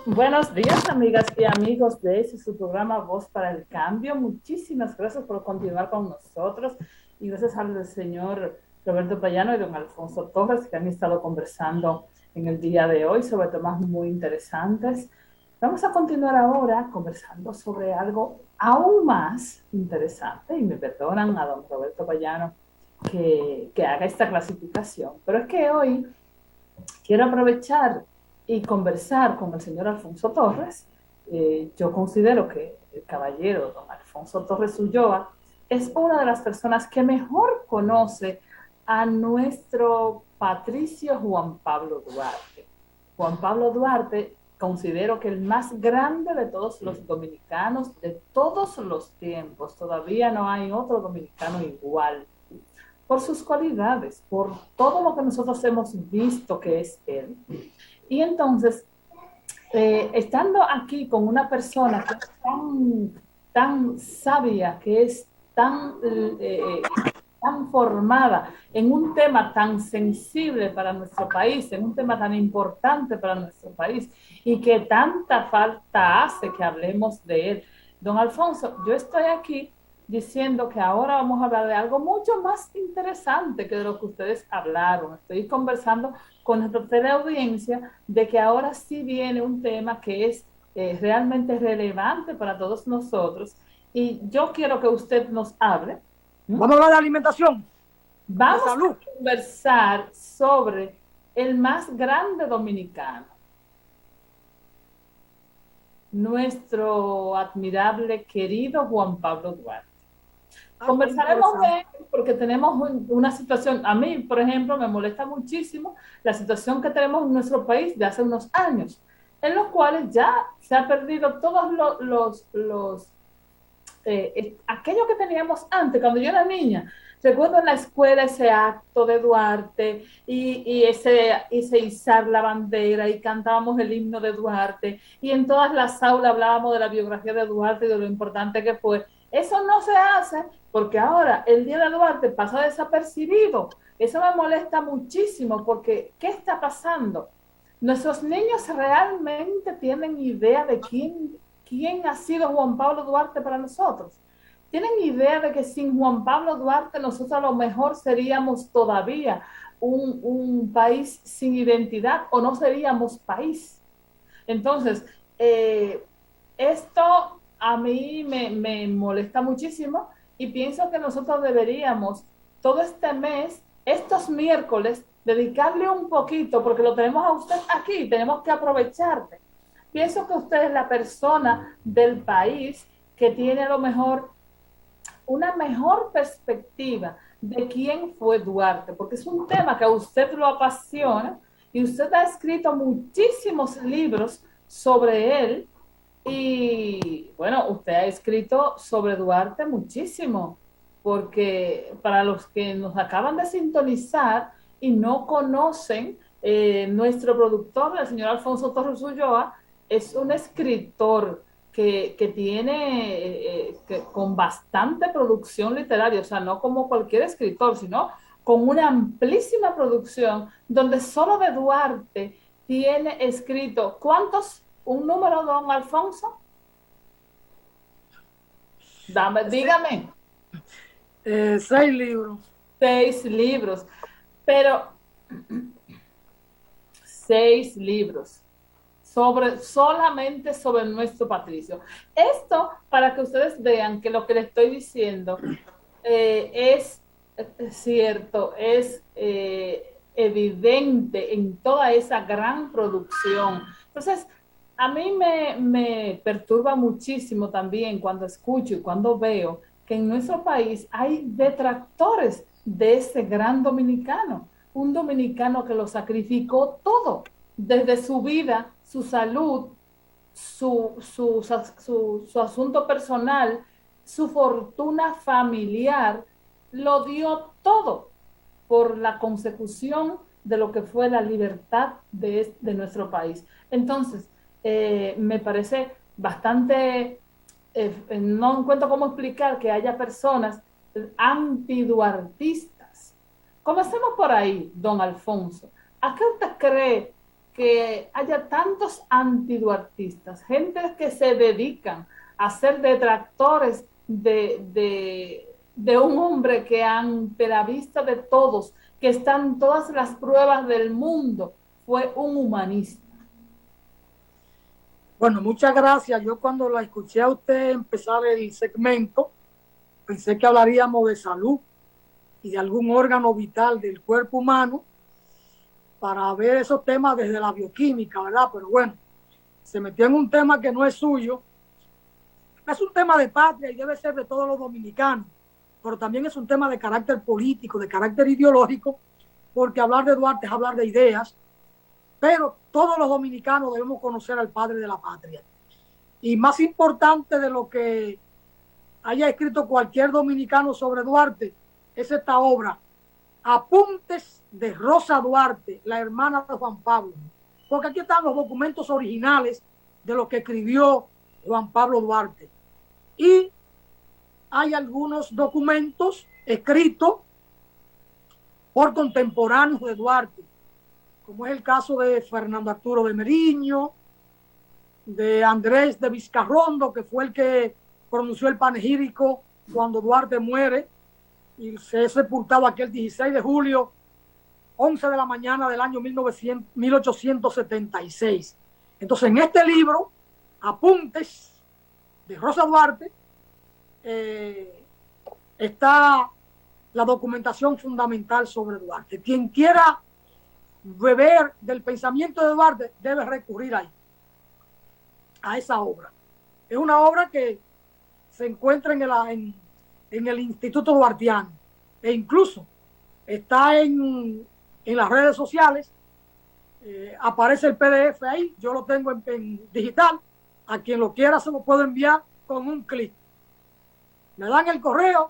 Buenos días, amigas y amigos de ese su programa Voz para el Cambio. Muchísimas gracias por continuar con nosotros y gracias al señor Roberto Payano y don Alfonso Torres que han estado conversando en el día de hoy sobre temas muy interesantes. Vamos a continuar ahora conversando sobre algo aún más interesante y me perdonan a don Roberto Payano que haga esta clasificación, pero es que hoy quiero aprovechar y conversar con el señor Alfonso Torres. Yo considero que el caballero don Alfonso Torres Ulloa es una de las personas que mejor conoce a nuestro patricio Juan Pablo Duarte. Juan Pablo Duarte considero que el más grande de todos los dominicanos de todos los tiempos. Todavía no hay otro dominicano igual por sus cualidades, por todo lo que nosotros hemos visto que es él. Y entonces, estando aquí con una persona que es tan sabia, que es tan formada en un tema tan sensible para nuestro país, en un tema tan importante para nuestro país y que tanta falta hace que hablemos de él. Don Alfonso, yo estoy aquí diciendo que ahora vamos a hablar de algo mucho más interesante que de lo que ustedes hablaron. Estoy conversando con nuestra teleaudiencia de que ahora sí viene un tema que es realmente relevante para todos nosotros y yo quiero que usted nos hable. ¿Mm? Vamos a hablar de alimentación, de Vamos salud. a conversar sobre el más grande dominicano, nuestro admirable, querido Juan Pablo Duarte. Muy Conversaremos de interesante. él porque tenemos una situación, a mí, por ejemplo, me molesta muchísimo la situación que tenemos en nuestro país de hace unos años, en los cuales ya se ha perdido todos aquello que teníamos antes, cuando yo era niña. Recuerdo en la escuela ese acto de Duarte ese izar la bandera y cantábamos el himno de Duarte y en todas las aulas hablábamos de la biografía de Duarte y de lo importante que fue. Eso no se hace porque ahora el Día de Duarte pasa desapercibido. Eso me molesta muchísimo porque ¿qué está pasando? Nuestros niños realmente tienen idea de quién ha sido Juan Pablo Duarte para nosotros. ¿Tienen idea de que sin Juan Pablo Duarte nosotros a lo mejor seríamos todavía un país sin identidad o no seríamos país? Entonces, esto a mí me molesta muchísimo y pienso que nosotros deberíamos todo este mes, estos miércoles, dedicarle un poquito, porque lo tenemos a usted aquí, tenemos que aprovecharte. Pienso que usted es la persona del país que tiene a lo mejor una mejor perspectiva de quién fue Duarte, porque es un tema que a usted lo apasiona y usted ha escrito muchísimos libros sobre él y bueno, usted ha escrito sobre Duarte muchísimo, porque para los que nos acaban de sintonizar y no conocen, nuestro productor, el señor Alfonso Torres Ulloa, es un escritor que tiene con bastante producción literaria, o sea, no como cualquier escritor, sino con una amplísima producción, donde solo de Duarte tiene escrito, ¿cuántos? ¿Un número, don Alfonso? Dígame, 6 libros. 6 libros, pero 6 libros solamente sobre nuestro patricio. Esto para que ustedes vean que lo que les estoy diciendo es cierto, es evidente en toda esa gran producción. Entonces, a mí me perturba muchísimo también cuando escucho y cuando veo que en nuestro país hay detractores de ese gran dominicano, un dominicano que lo sacrificó todo, desde su vida, su salud, su asunto personal, su fortuna familiar, lo dio todo por la consecución de lo que fue la libertad de nuestro país. Entonces, me parece bastante, no encuentro cómo explicar que haya personas antiduartistas. Comencemos por ahí, don Alfonso. ¿A qué usted cree? que haya tantos antiduartistas, gente que se dedican a ser detractores de un hombre que ante la vista de todos, que están todas las pruebas del mundo, fue un humanista. Bueno, muchas gracias. Yo cuando la escuché a usted empezar el segmento, pensé que hablaríamos de salud y de algún órgano vital del cuerpo humano para ver esos temas desde la bioquímica, ¿verdad? Pero bueno, se metió en un tema que no es suyo. Es un tema de patria y debe ser de todos los dominicanos, pero también es un tema de carácter político, de carácter ideológico, porque hablar de Duarte es hablar de ideas, pero todos los dominicanos debemos conocer al padre de la patria. Y más importante de lo que haya escrito cualquier dominicano sobre Duarte es esta obra, Apuntes de Rosa Duarte, la hermana de Juan Pablo, porque aquí están los documentos originales de lo que escribió Juan Pablo Duarte. Y hay algunos documentos escritos por contemporáneos de Duarte, como es el caso de Fernando Arturo de Meriño, de Andrés de Vizcarrondo, que fue el que pronunció el panegírico cuando Duarte muere y se sepultaba aquel 16 de julio, 11 de la mañana del año 1876. Entonces, en este libro, Apuntes de Rosa Duarte, está la documentación fundamental sobre Duarte. Quien quiera beber del pensamiento de Duarte debe recurrir ahí, a esa obra. Es una obra que se encuentra en el Instituto Duartiano e incluso está en las redes sociales. Aparece el PDF ahí, yo lo tengo en digital. A quien lo quiera se lo puedo enviar con un clic. Me dan el correo,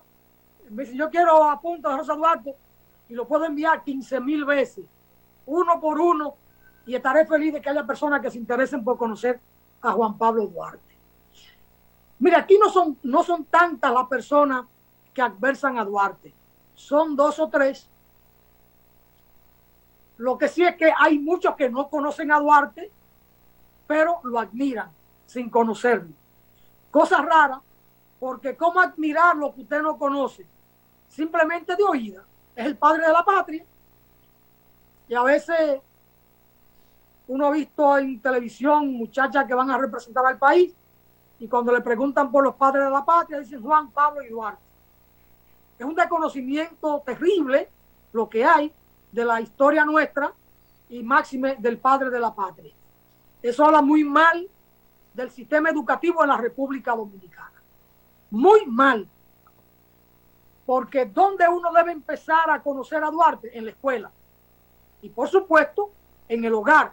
me dicen yo quiero Apuntes de Rosa Duarte y lo puedo enviar 15,000 veces, uno por uno, y estaré feliz de que haya personas que se interesen por conocer a Juan Pablo Duarte. Mira, aquí no son tantas las personas que adversan a Duarte, son 2 o 3. Lo que sí es que hay muchos que no conocen a Duarte, pero lo admiran sin conocerlo. Cosa rara, porque ¿cómo admirar lo que usted no conoce? Simplemente de oída. Es el padre de la patria. Y a veces uno ha visto en televisión muchachas que van a representar al país y cuando le preguntan por los padres de la patria dicen Juan, Pablo y Duarte. Es un desconocimiento terrible lo que hay de la historia nuestra y máxime del padre de la patria. Eso habla muy mal del sistema educativo en la República Dominicana. Muy mal. Porque ¿dónde uno debe empezar a conocer a Duarte? En la escuela. Y por supuesto, en el hogar.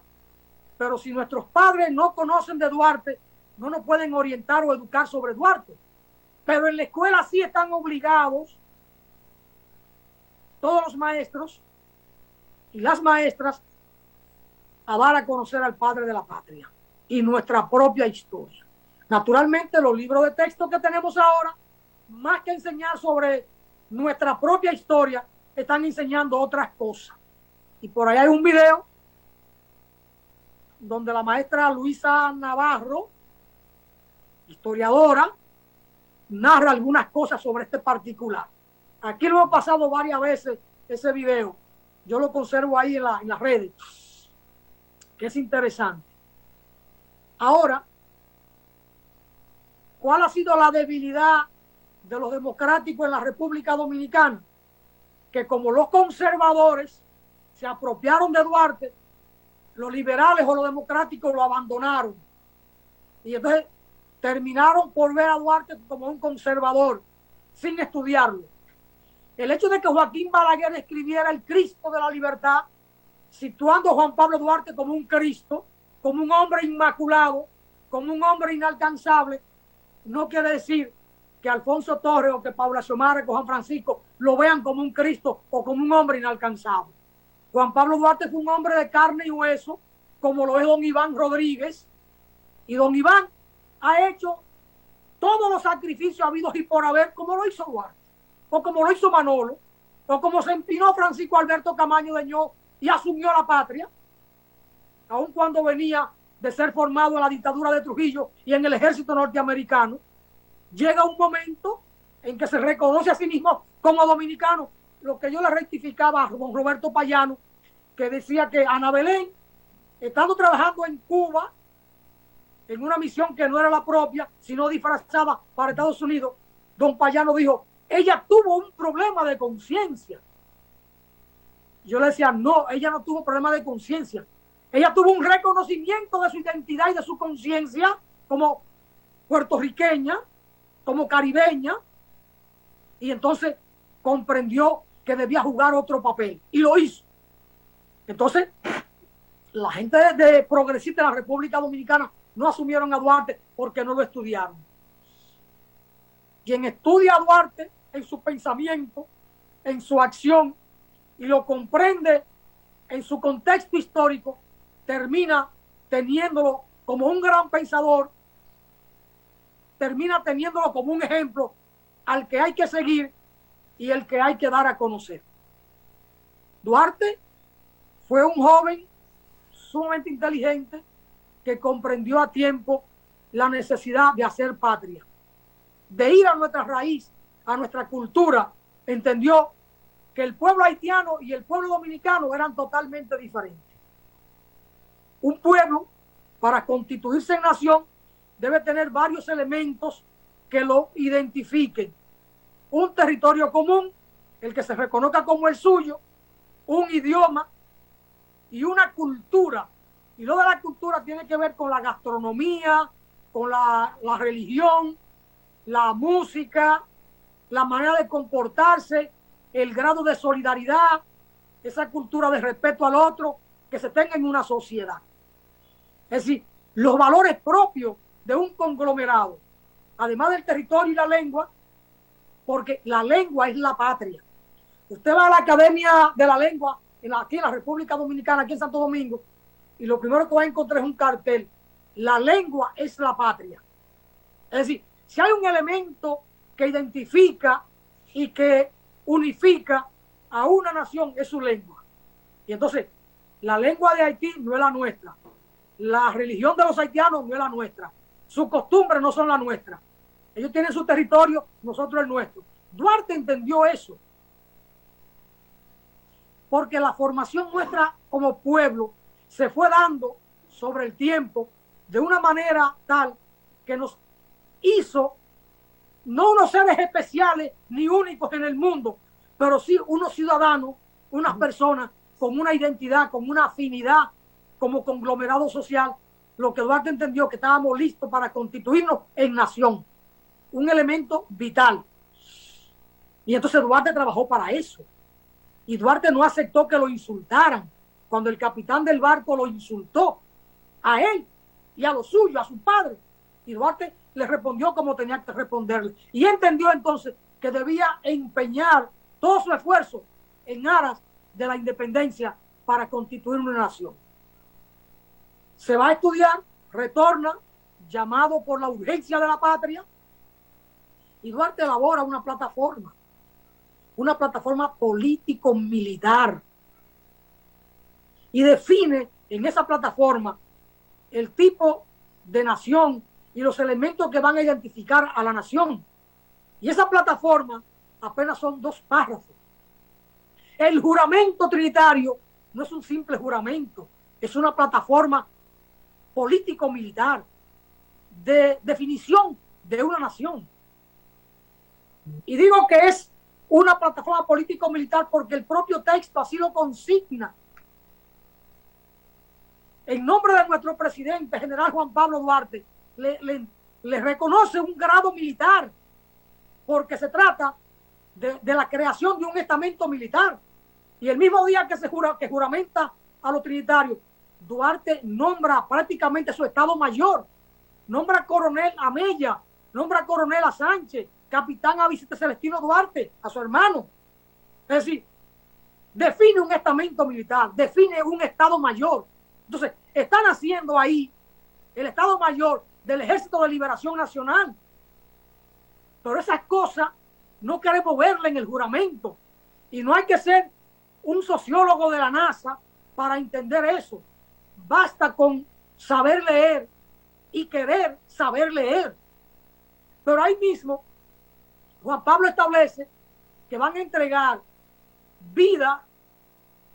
Pero si nuestros padres no conocen de Duarte, no nos pueden orientar o educar sobre Duarte. Pero en la escuela sí están obligados todos los maestros y las maestras a dar a conocer al padre de la patria y nuestra propia historia. Naturalmente, los libros de texto que tenemos ahora, más que enseñar sobre nuestra propia historia, están enseñando otras cosas. Y por ahí hay un video donde la maestra Luisa Navarro, historiadora, narra algunas cosas sobre este particular. Aquí lo he pasado varias veces ese video. Yo lo conservo ahí en las redes, que es interesante. Ahora, ¿cuál ha sido la debilidad de los democráticos en la República Dominicana? Que como los conservadores se apropiaron de Duarte, los liberales o los democráticos lo abandonaron. Y entonces terminaron por ver a Duarte como un conservador, sin estudiarlo. El hecho de que Joaquín Balaguer escribiera el Cristo de la Libertad, situando a Juan Pablo Duarte como un Cristo, como un hombre inmaculado, como un hombre inalcanzable, no quiere decir que Alfonso Torres o que Paula Xiomara o Juan Francisco lo vean como un Cristo o como un hombre inalcanzable. Juan Pablo Duarte fue un hombre de carne y hueso, como lo es don Iván Rodríguez, y don Iván ha hecho todos los sacrificios habidos y por haber, como lo hizo Duarte, o como lo hizo Manolo, o como se empinó Francisco Alberto Camaño Deñó y asumió la patria. aun cuando venía de ser formado en la dictadura de Trujillo y en el ejército norteamericano, llega un momento en que se reconoce a sí mismo como dominicano, lo que yo le rectificaba a don Roberto Payano, que decía que Ana Belén, estando trabajando en Cuba, en una misión que no era la propia, sino disfrazada para Estados Unidos, don Payano dijo, ella tuvo un problema de conciencia. Yo le decía, no, ella no tuvo problema de conciencia. Ella tuvo un reconocimiento de su identidad y de su conciencia como puertorriqueña, como caribeña, y entonces comprendió que debía jugar otro papel, y lo hizo. Entonces, la gente de progresista de la República Dominicana no asumieron a Duarte porque no lo estudiaron. Quien estudia a Duarte en su pensamiento, en su acción, y lo comprende en su contexto histórico, termina teniéndolo como un gran pensador, termina teniéndolo como un ejemplo al que hay que seguir y el que hay que dar a conocer. Duarte fue un joven sumamente inteligente que comprendió a tiempo la necesidad de hacer patria, de ir a nuestra raíz, a nuestra cultura. Entendió que el pueblo haitiano y el pueblo dominicano eran totalmente diferentes. Un pueblo, para constituirse en nación, debe tener varios elementos que lo identifiquen. Un territorio común, el que se reconozca como el suyo, un idioma y una cultura. Y lo de la cultura tiene que ver con la gastronomía, con la religión, la música, la manera de comportarse, el grado de solidaridad, esa cultura de respeto al otro que se tenga en una sociedad. Es decir, los valores propios de un conglomerado, además del territorio y la lengua, porque la lengua es la patria. Usted va a la Academia de la Lengua aquí en la República Dominicana, aquí en Santo Domingo, y lo primero que va a encontrar es un cartel: la lengua es la patria. Es decir, si hay un elemento que identifica y que unifica a una nación, es su lengua. Y entonces, la lengua de Haití no es la nuestra, la religión de los haitianos no es la nuestra, sus costumbres no son las nuestras. Ellos tienen su territorio, nosotros el nuestro. Duarte entendió eso, porque la formación nuestra como pueblo se fue dando sobre el tiempo de una manera tal que nos hizo no unos seres especiales ni únicos en el mundo, pero sí unos ciudadanos, unas personas con una identidad, con una afinidad como conglomerado social. Lo que Duarte entendió, que estábamos listos para constituirnos en nación, un elemento vital. Y entonces Duarte trabajó para eso. Y Duarte no aceptó que lo insultaran. Cuando el capitán del barco lo insultó a él y a los suyos, a su padre, y Duarte le respondió como tenía que responderle. Y entendió entonces que debía empeñar todo su esfuerzo en aras de la independencia para constituir una nación. Se va a estudiar, retorna, llamado por la urgencia de la patria, y Duarte elabora una plataforma político-militar, y define en esa plataforma el tipo de nación y los elementos que van a identificar a la nación. Y esa plataforma apenas son 2 párrafos. El juramento trinitario no es un simple juramento, es una plataforma político-militar de definición de una nación. Y digo que es una plataforma político-militar porque el propio texto así lo consigna. En nombre de nuestro presidente, general Juan Pablo Duarte, le reconoce un grado militar, porque se trata de la creación de un estamento militar. Y el mismo día que juramenta a los trinitarios, Duarte nombra prácticamente su estado mayor, nombra coronel a Mella, nombra coronel a Sánchez, capitán a Vicente Celestino Duarte, a su hermano. Es decir, define un estamento militar, define un estado mayor. Entonces, están haciendo ahí el estado mayor del Ejército de Liberación Nacional. Pero esas cosas no queremos verla en el juramento. Y no hay que ser un sociólogo de la NASA para entender eso. basta con saber leer y querer saber leer. Pero ahí mismo, Juan Pablo establece que van a entregar vida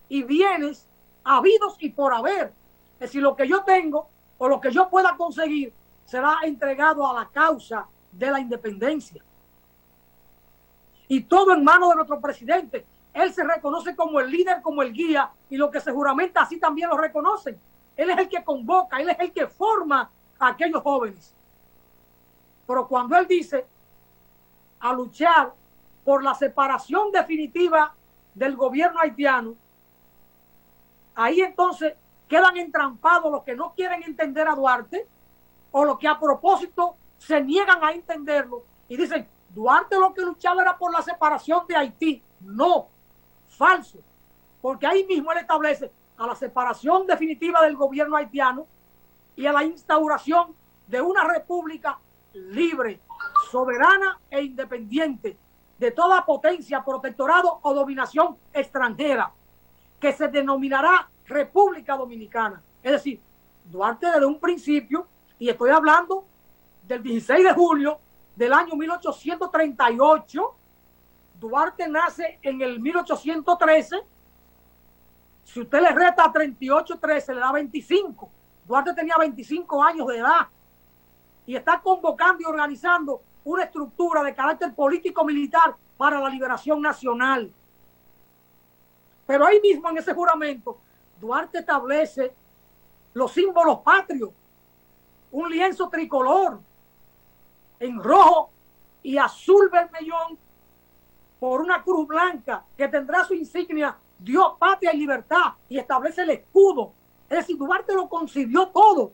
y bienes habidos y por haber. Es decir, lo que yo tengo o lo que yo pueda conseguir será entregado a la causa de la independencia. Y todo en manos de nuestro presidente. Él se reconoce como el líder, como el guía, y lo que se juramenta así también lo reconocen. Él es el que convoca, él es el que forma a aquellos jóvenes. Pero cuando él dice a luchar por la separación definitiva del gobierno haitiano, ahí entonces quedan entrampados los que no quieren entender a Duarte o los que a propósito se niegan a entenderlo y dicen, Duarte lo que luchaba era por la separación de Haití. No, falso, porque ahí mismo él establece a la separación definitiva del gobierno haitiano y a la instauración de una república libre, soberana e independiente de toda potencia, protectorado o dominación extranjera, que se denominará República Dominicana. Es decir, Duarte desde un principio, y estoy hablando del 16 de julio del año 1838, Duarte nace en el 1813. Si usted le resta a 38, 13, le da 25. Duarte tenía 25 años de edad y está convocando y organizando una estructura de carácter político-militar para la liberación nacional. Pero ahí mismo en ese juramento, Duarte establece los símbolos patrios, un lienzo tricolor en rojo y azul vermellón por una cruz blanca que tendrá su insignia Dios, patria y libertad, y establece el escudo. Es decir, Duarte lo concibió todo.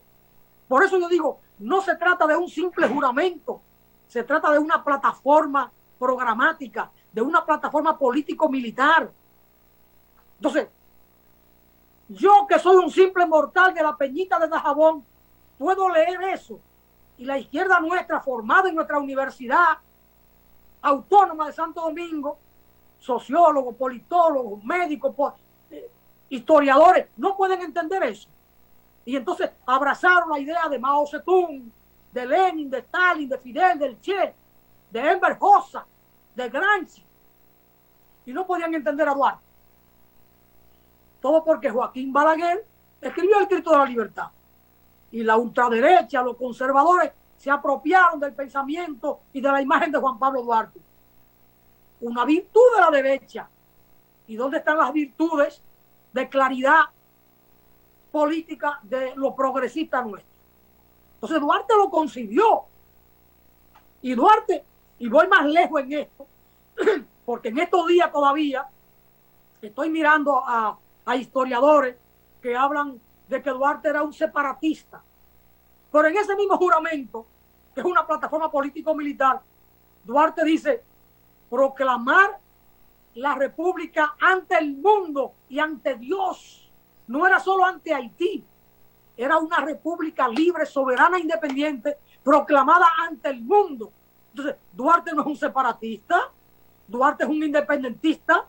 Por eso yo digo, no se trata de un simple juramento, se trata de una plataforma programática, de una plataforma político-militar. Entonces, yo que soy un simple mortal de la Peñita de Dajabón, puedo leer eso. Y la izquierda nuestra, formada en nuestra Universidad Autónoma de Santo Domingo, sociólogos, politólogos, médicos, historiadores, no pueden entender eso. Y entonces abrazaron la idea de Mao Zedong, de Lenin, de Stalin, de Fidel, del Che, de Enver Hoxha, de Gramsci, y no podían entender a Duarte. Todo porque Joaquín Balaguer escribió el Grito de la Libertad. Y la ultraderecha, los conservadores, se apropiaron del pensamiento y de la imagen de Juan Pablo Duarte. Una virtud de la derecha. ¿Y dónde están las virtudes de claridad política de los progresistas nuestros? Entonces Duarte lo concibió. Y Duarte, y voy más lejos en esto, porque en estos días todavía estoy mirando a historiadores que hablan de que Duarte era un separatista. Pero en ese mismo juramento, que es una plataforma político-militar, Duarte dice proclamar la república ante el mundo y ante Dios. No era solo ante Haití, era una república libre, soberana, independiente, proclamada ante el mundo. Entonces, Duarte no es un separatista, Duarte es un independentista,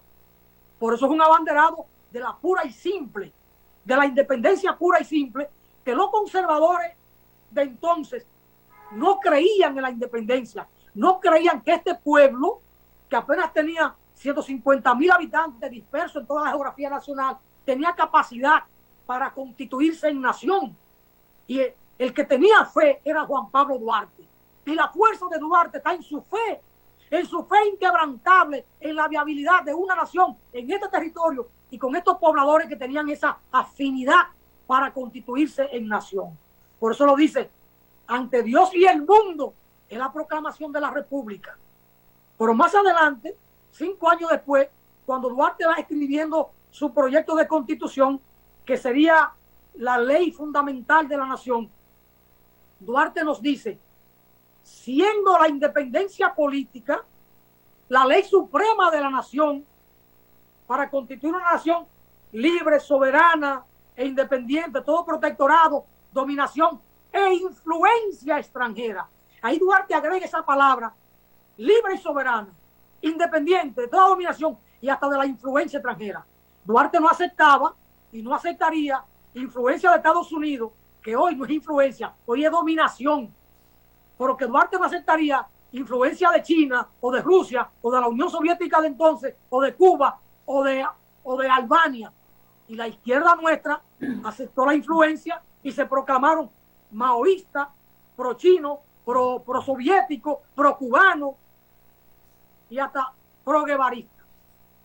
por eso es un abanderado de la pura y simple, de la independencia pura y simple, que los conservadores de entonces no creían en la independencia, no creían que este pueblo, que apenas tenía 150,000 habitantes dispersos en toda la geografía nacional, tenía capacidad para constituirse en nación. Y el que tenía fe era Juan Pablo Duarte. Y la fuerza de Duarte está en su fe inquebrantable, en la viabilidad de una nación en este territorio y con estos pobladores que tenían esa afinidad para constituirse en nación. Por eso lo dice, ante Dios y el mundo, es la proclamación de la república. Pero más adelante, 5 años después, cuando Duarte va escribiendo su proyecto de constitución, que sería la ley fundamental de la nación, Duarte nos dice, siendo la independencia política la ley suprema de la nación para constituir una nación libre, soberana e independiente, todo protectorado, dominación e influencia extranjera. Ahí Duarte agrega esa palabra, libre y soberana, independiente de toda dominación y hasta de la influencia extranjera. Duarte no aceptaba y no aceptaría influencia de Estados Unidos, que hoy no es influencia, hoy es dominación, pero que Duarte no aceptaría influencia de China o de Rusia o de la Unión Soviética de entonces o de Cuba o de Albania. Y la izquierda nuestra aceptó la influencia y se proclamaron maoístas, pro chino, pro soviético, pro cubano y hasta pro guevarista.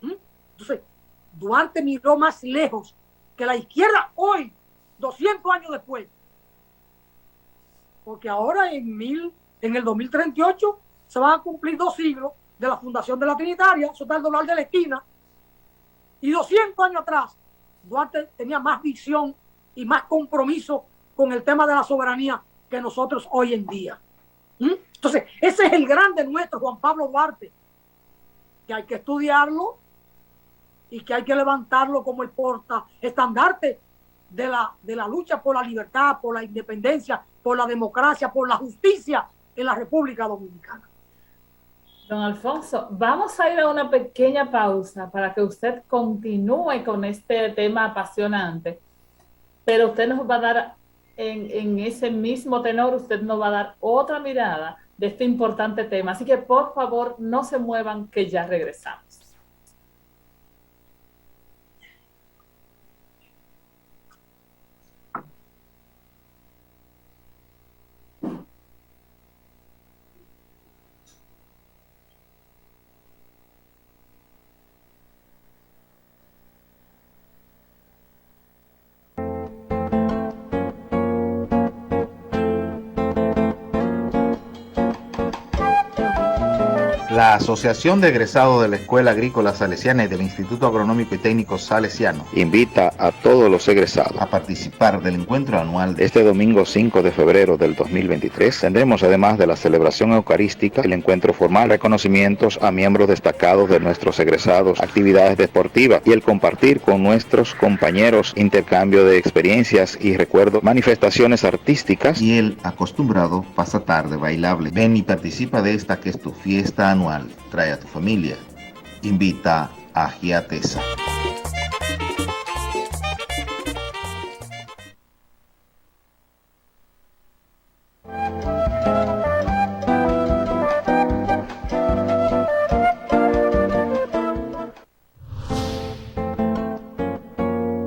Entonces, Duarte miró más lejos que la izquierda hoy, 200 años después. Porque ahora en el 2038 se van a cumplir 2 siglos de la fundación de la Trinitaria, eso está el dólar de la esquina. Y 200 años atrás, Duarte tenía más visión y más compromiso con el tema de la soberanía que nosotros hoy en día. Entonces, ese es el grande nuestro, Juan Pablo Duarte, que hay que estudiarlo y que hay que levantarlo como el estandarte de la lucha por la libertad, por la independencia, por la democracia, por la justicia en la República Dominicana. Don Alfonso, vamos a ir a una pequeña pausa para que usted continúe con este tema apasionante, pero usted nos va a dar, en ese mismo tenor, usted nos va a dar otra mirada de este importante tema. Así que, por favor, no se muevan, que ya regresamos. La Asociación de Egresados de la Escuela Agrícola Salesiana y del Instituto Agronómico y Técnico Salesiano invita a todos los egresados a participar del encuentro anual de este domingo 5 de febrero del 2023. Tendremos, además de la celebración eucarística, el encuentro formal, reconocimientos a miembros destacados de nuestros egresados, actividades deportivas y el compartir con nuestros compañeros, intercambio de experiencias y recuerdos, manifestaciones artísticas y el acostumbrado pasatarde bailable. Ven y participa de esta que es tu fiesta anual. Trae a tu familia. Invita a Giatesa.